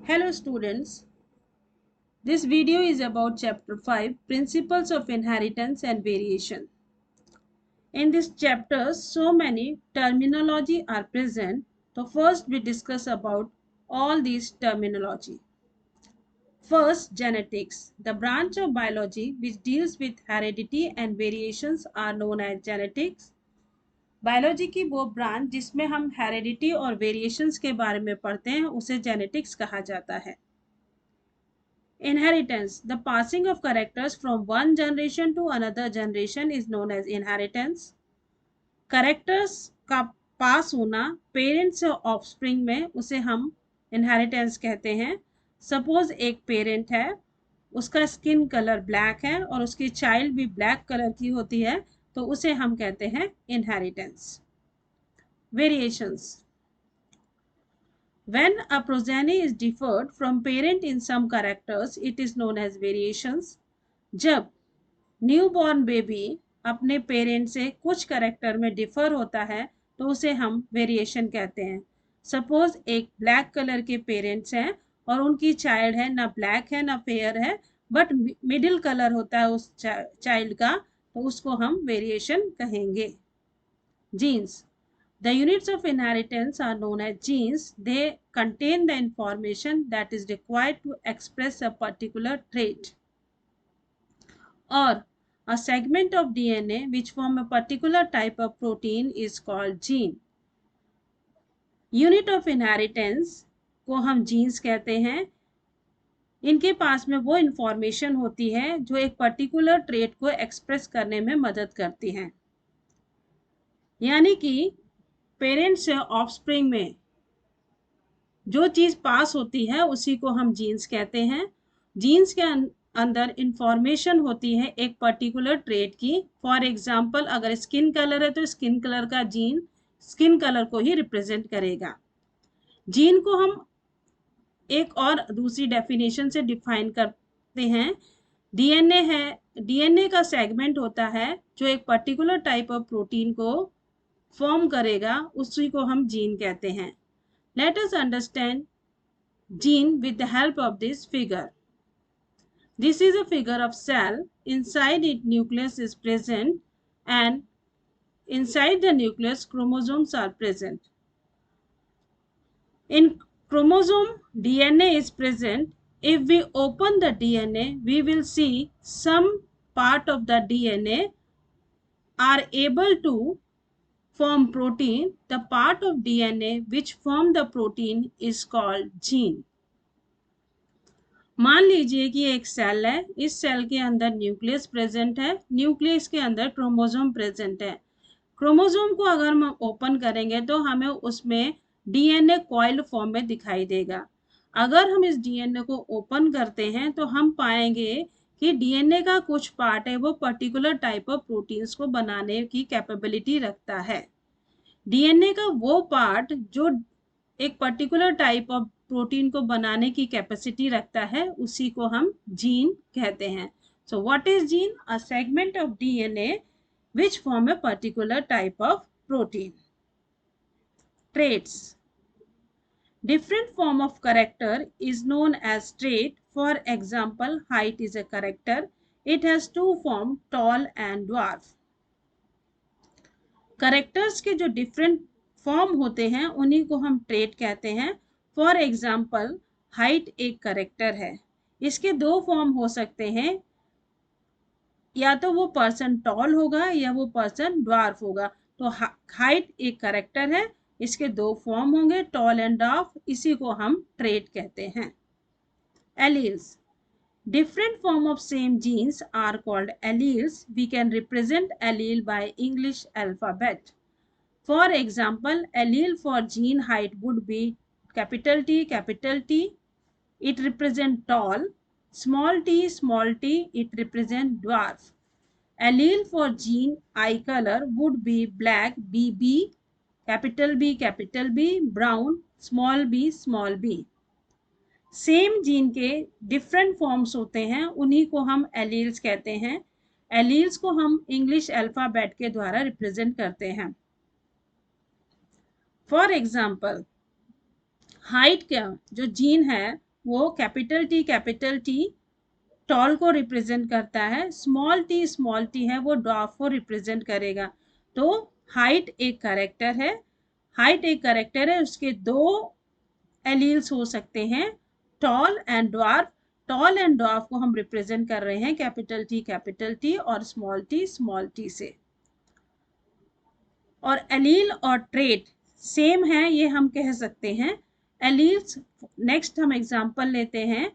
Hello students, this video is about chapter 5 Principles of Inheritance and Variation. In this chapter so many terminology are present. So first we discuss about all these terminology. First, genetics. The branch of biology which deals with heredity and variations are known as genetics. Biology की वो branch जिसमें हम heredity और variations के बारे में पढ़ते हैं उसे जेनेटिक्स कहा जाता है. Inheritance. The passing of characters from one generation to another generation is known as inheritance. Characters का पास होना पेरेंट्स से ऑफस्प्रिंग में उसे हम इनहेरिटेंस कहते हैं. सपोज एक पेरेंट है, उसका स्किन कलर ब्लैक है और उसकी चाइल्ड भी ब्लैक कलर की होती है, तो उसे हम कहते हैं inheritance. Variations. When a progeny is differed from parent in some characters, it is known as variations. जब न्यूबॉर्न बेबी अपने पेरेंट से कुछ कैरेक्टर में डिफर होता है तो उसे हम वेरिएशन कहते हैं. सपोज एक ब्लैक कलर के पेरेंट्स हैं और उनकी चाइल्ड है ना ब्लैक है ना फेयर है बट मिडिल कलर होता है उस चाइल्ड का, तो उसको हम वेरिएशन कहेंगे. Jeans. The units of inheritance are known as genes. They contain the information that is required to express a particular trait. Or a segment of DNA which form a particular type of protein is called gene. Unit of inheritance को हम genes कहते हैं. इनके पास में वो information होती है जो एक पर्टिकुलर ट्रेट को एक्सप्रेस करने में मदद करती हैं. यानी कि पेरेंट्स से ऑफस्प्रिंग में जो चीज पास होती है उसी को हम जीन्स कहते हैं. जीन्स के अंदर इंफॉर्मेशन होती है एक पर्टिकुलर ट्रेट की. फॉर एग्जांपल अगर स्किन कलर है तो स्किन कलर का जीन स्किन कलर को ही रिप्रेजेंट करेगा. जीन को हम एक और दूसरी डेफिनेशन से डिफाइन करते हैं. डीएनए है, डीएनए का सेगमेंट होता है जो एक पर्टिकुलर टाइप ऑफ प्रोटीन को फॉर्म करेगा, उसी को हम जीन कहते हैं. Let us understand gene with the help of this figure. This is a figure of cell. Inside it nucleus is present and inside the nucleus chromosomes are present. In chromosome DNA is present. If we open the DNA, we will see some part of the DNA are able to form protein. The part of DNA which form the protein is called gene. मान लीजिए कि एक cell है, इस cell के अंदर nucleus present है, nucleus के अंदर क्रोमोसोम प्रेजेंट है. क्रोमोसोम को अगर हम ओपन करेंगे तो हमें उसमें डीएनए कॉइल्ड फॉर्म में दिखाई देगा. अगर हम इस डीएनए को ओपन करते हैं तो हम पाएंगे कि डीएनए का कुछ पार्ट है वो पर्टिकुलर टाइप ऑफ प्रोटीन्स को बनाने की कैपेबिलिटी रखता है. डीएनए का वो पार्ट जो एक पर्टिकुलर टाइप ऑफ प्रोटीन को बनाने की कैपेसिटी रखता है उसी को हम जीन कहते हैं. So what is gene? A segment of DNA which form a particular type of protein. Traits. Different form of character is known as trait. For example, height is a character. It has two form, tall and dwarf. Characters के जो different form होते हैं उन्हीं को हम trait कहते हैं. For example, height एक character है. इसके दो form हो सकते हैं, या तो वो पर्सन टॉल होगा या वो पर्सन ड्वार्फ होगा. तो हाइट एक करेक्टर है, इसके दो फॉर्म होंगे, टॉल एंड ड्वार्फ. इसी को हम ट्रेट कहते हैं. Alleles. Different form of same genes are called alleles. We can represent allele by English alphabet. For example, allele for gene height would be capital T. It represent tall. Small t, it represent dwarf. Allele for gene eye color would be black, BB, capital B, brown, small b. Same gene के different forms होते हैं, उन्हीं को हम alleles कहते हैं. Alleles को हम English alphabet के द्वारा represent करते हैं. For example, height का जो जीन है वो कैपिटल टी टॉल को रिप्रेजेंट करता है, स्मॉल टी है वो ड्वार्फ को रिप्रेजेंट करेगा। तो हाइट एक करेक्टर है, उसके दो एलील्स हो सकते हैं, tall and dwarf. Tall and dwarf को हम रिप्रेजेंट कर रहे हैं कैपिटल टी और स्मॉल टी से। और एलील और ट्रेट सेम है, ये हम कह सकते हैं। एलील्स, नेक्स्ट हम एग्जांपल लेते हैं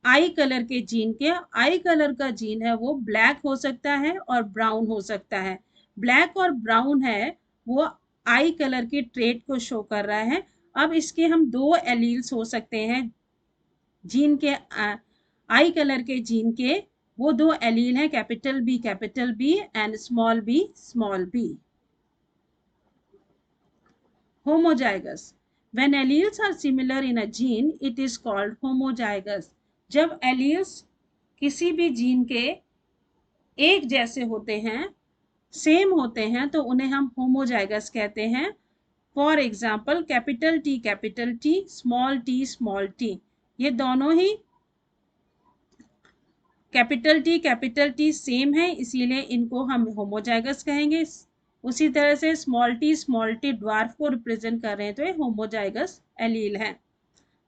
आई कलर के जीन के। आई कलर का जीन है वो ब्लैक हो सकता है और ब्राउन हो सकता है। ब्लैक और ब्राउन है वो आई कलर की ट्रेट को शो कर रहा है। अब इसके हम दो एलील्स हो सकते हैं जीन के, आई कलर के जीन के वो दो एलील हैं, capital B and small b. Homozygous. When alleles are similar in a gene, it is called homozygous. जब alleles किसी भी जीन के एक जैसे होते हैं, सेम होते हैं, तो उन्हें हम होमोजाइगस कहते हैं। For example capital T, small T, ये दोनों ही कैपिटल टी सेम है, इसीलिए इनको हम होमोजाइगस कहेंगे। उसी तरह से स्मॉल टी ड्वार्फ को रिप्रेजेंट कर रहे हैं, तो ये होमोजाइगस एलील है।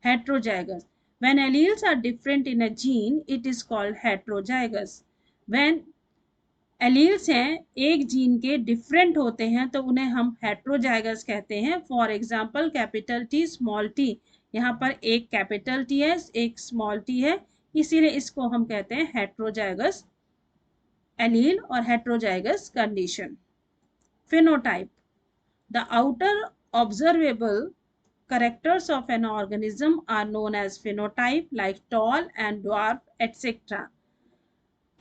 Heterozygous, when alleles are different in a gene it is called heterozygous. When alleles हैं एक जीन के डिफरेंट होते हैं तो उन्हें हम हेट्रोजाइगस कहते हैं। फॉर एग्जाम्पल कैपिटल टी, यहाँ पर एक कैपिटल टी है एक स्मॉल टी है, इसीलिए इसको हम कहते हैं हेट्रोजाइगस एलील और heterozygous condition. Phenotype, the outer observable characters of an organism are known as phenotype, like tall and dwarf etc.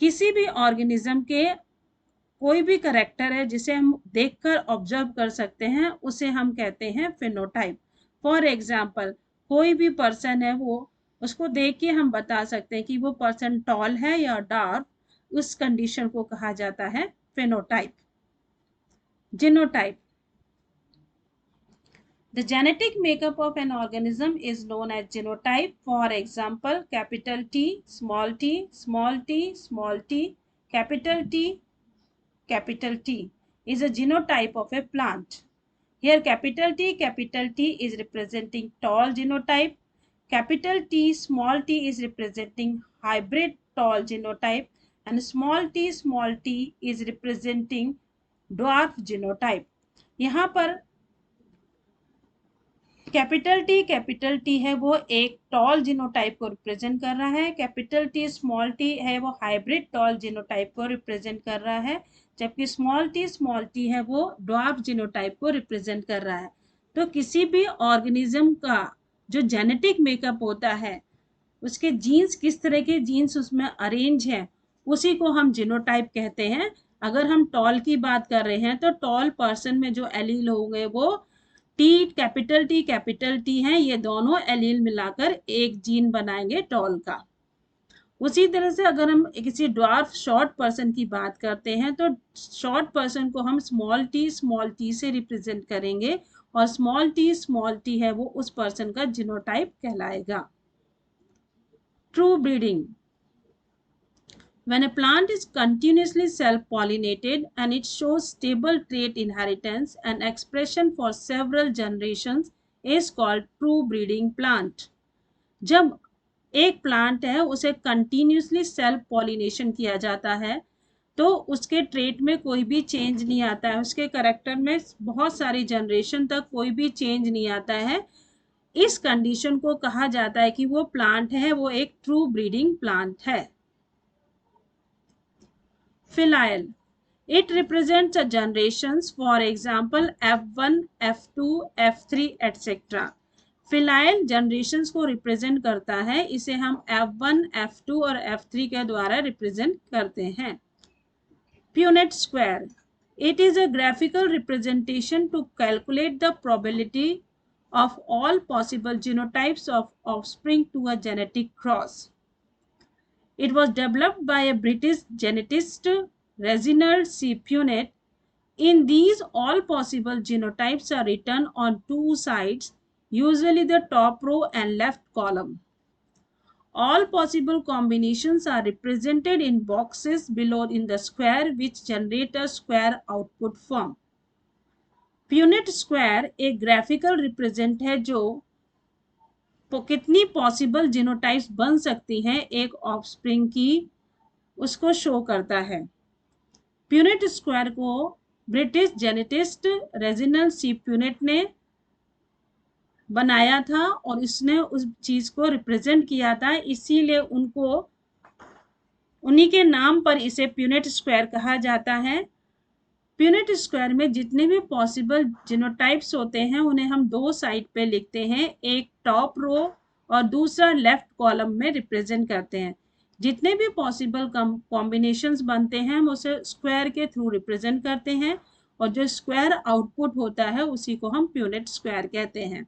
किसी भी ऑर्गेनिज्म के कोई भी करेक्टर है जिसे हम देखकर ऑब्जर्व कर सकते हैं उसे हम कहते हैं फिनोटाइप। फॉर एग्जाम्पल कोई भी पर्सन है वो, उसको देख के हम बता सकते हैं कि वो पर्सन टॉल है या डार्क, उस कंडीशन को कहा जाता है phenotype. Genotype, the genetic makeup of an organism is known as genotype. For example capital T, small t, capital T is a genotype of a plant. Here capital T is representing tall genotype, capital T small t is representing hybrid tall genotype, and small t is representing dwarf genotype. यहाँ पर capital T है वो एक toll genotype को represent कर रहा है, capital T small T है वो हाइब्रिड टॉल जीनोटाइप को रिप्रेजेंट कर रहा है, जबकि स्मॉल टी है वो ड्वार्फ जीनोटाइप को रिप्रेजेंट कर रहा है। तो किसी भी ऑर्गेनिज्म का जो जेनेटिक मेकअप होता है, उसके जीन्स किस तरह के जीन्स उसमें अरेंज हैं, उसी को हम जीनोटाइप कहते हैं। अगर हम टॉल की बात कर रहे हैं तो टॉल पर्सन में जो एलील होंगे वो कैपिटल टी हैं, ये दोनों एलील मिलाकर एक जीन बनाएंगे टॉल का। उसी तरह से अगर हम किसी ड्वार्फ शॉर्ट पर्सन की बात करते हैं तो शॉर्ट पर्सन को हम स्मॉल टी से रिप्रेजेंट करेंगे और स्मॉल टी है वो उस पर्सन का जीनोटाइप कहलाएगा। True breeding, when a plant is continuously self-pollinated and it shows stable trait inheritance and expression for several generations is called true breeding plant. जब एक प्लांट है उसे कंटिन्यूसली सेल्फ पॉलिनेशन किया जाता है तो उसके ट्रेट में कोई भी चेंज नहीं आता है, उसके करेक्टर में बहुत सारी जनरेशन तक कोई भी चेंज नहीं आता है, इस कंडीशन को कहा जाता है कि वो प्लांट है वो एक ट्रू ब्रीडिंग प्लांट है। Filial, it represents a generations, for example F1, F2, F3 etc. Filial generations को represent करता है, इसे हम F1, F2 और F3 के द्वारा represent करते हैं। Punnett square, it is a graphical representation to calculate the probability of all possible genotypes of offspring to a genetic cross. It was developed by a British genetist, Reginald C. Punnett. In these, all possible genotypes are written on two sides, usually the top row and left column. All possible combinations are represented in boxes below in the square which generate a square output form. Punnett square एक graphical represent है जो कितनी possible genotypes बन सकती हैं एक offspring की, उसको शो करता है। प्यूनेट स्क्वायर को British geneticist Reginald C Punnett ने बनाया था और इसने उस चीज को रिप्रेजेंट किया था, इसीलिए उन्हीं के नाम पर इसे प्यूनेट स्क्वायर कहा जाता है। प्यूनेट स्क्वायर में जितने भी पॉसिबल जीनोटाइप्स होते हैं उन्हें हम दो साइड पे लिखते हैं, एक टॉप रो और दूसरा लेफ्ट कॉलम में रिप्रेजेंट करते हैं। जितने भी पॉसिबल कॉम्बिनेशंस बनते हैं हम उसे स्क्वायर के थ्रू रिप्रेजेंट करते हैं और जो स्क्वायर आउटपुट होता है उसी को हम प्यूनेट स्क्वायर कहते हैं।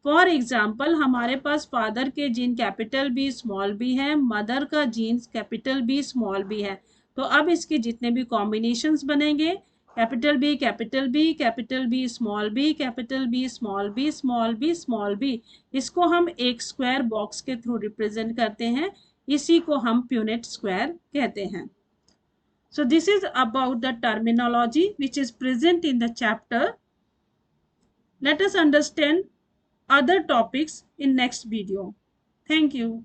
फॉर एग्जाम्पल, हमारे पास फादर के gene capital B small B है, मदर का gene capital B small B है, तो अब इसके जितने भी कॉम्बिनेशंस बनेंगे capital B capital B capital B small B capital B small B small B small B, इसको हम एक स्क्वायर बॉक्स के थ्रू रिप्रेजेंट करते हैं, इसी को हम प्यूनेट स्क्वायर कहते हैं। So this is about the terminology which is present in the chapter. Let us understand other topics in next video. Thank you.